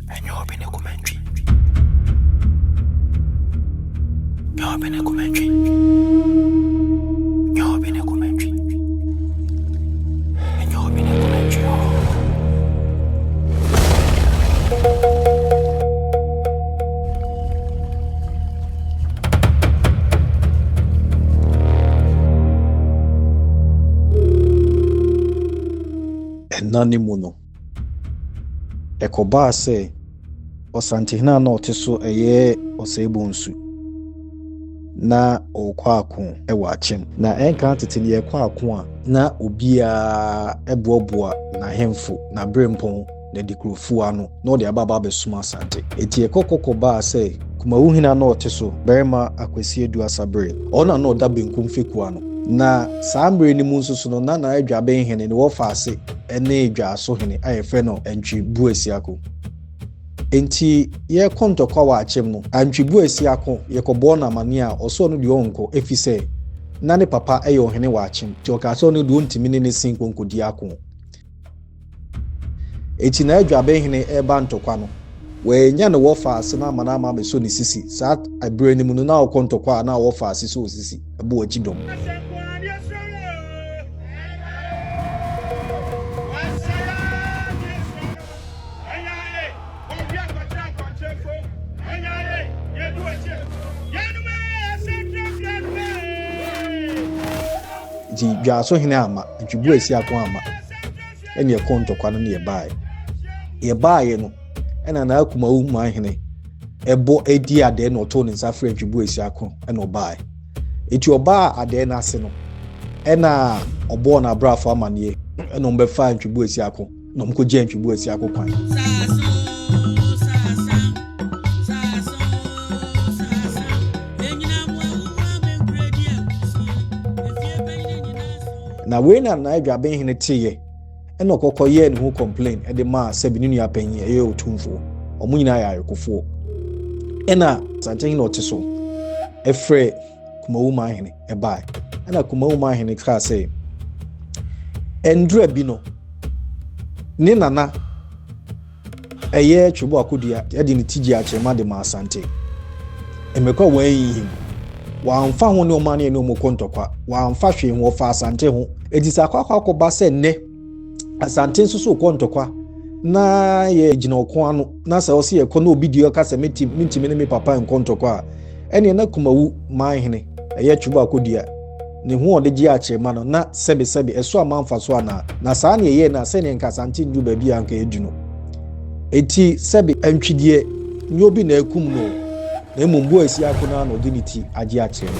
Ɛnyɛ Obi ne Ɛkum Antwi. Ɛnyɛ Obi ne Ɛkum Antwi. Ɛnyɛ Obi ne Ɛkum Antwi. Ɛnyɛ Obi ne Ɛkum Antwi. Nani muno. Ekoba se Asante na ote so eye osebo nsu. Na okwa akon ewa achem. Na enka tetene ye kwa akon a na obia eboboa na hemfo na brempon na dikrofu ano na ode ababa besuma Asante. Eti ekokokoba se kuma uhina na ote so berema akwesi edu asabre. Ona na oda benkum feku ano. Na sambre ni munsusu no na adwabe hene ne wo faase ene adwaso hene ayefe no antwi buasiako enti ye kontokwa wa achem no antwi buasiako ye kobo na mane a oso no de onko efise na ne papa eyo hene wa achem ti okaso no de ontimi ne sin konkodi ako enti na adwabe hene eba ntokwa no we nya ne wo faase na amana ama be so ne sisi sa abre ni mu no na okontokwa na wo faase so sisi ebo agidom. Dwaso hene ama ntwibu esi akon ama ene ekontokwa no ne ye bae no ena na akuma wu ma hene ebo edi ade no to ne nsafre ntwibu esi akon ena obae eti oba ade na ase no ena obo na brafo amane ena ombefa ntwibu esi akon no mko je ntwibu esi akon kwan na we na adwabe hene tiye ena okokoye ne ho complain e de ma sebininu ya panyi eye otumfo omunyina ya yakofo ena Asante na oteso efre kumawu ma hene e bai ena kumawu ma hene ka say endra bi no ni nana eye twebo akodia e de ne tiji a chema de ma Asante emekọ wan yi wa amfa ho ne omane ne omokontokwa wa amfa hwe ho fa Asante ho edisa akwa se ne Asante nso kontokwa na ye gina okon ano na se o se ye kono obi dio ka se mitimi ne me papa nkontokwa ene na kumawu man hene eye twebo akodia ne ho ode gi achema no na sebe eso amanfa so ana na saa ne ye na se ne nka Asante ndu ba bia nka edu no eti sebe antwidie nyobi na akum no na emumbu esi akona na ode niti agi achema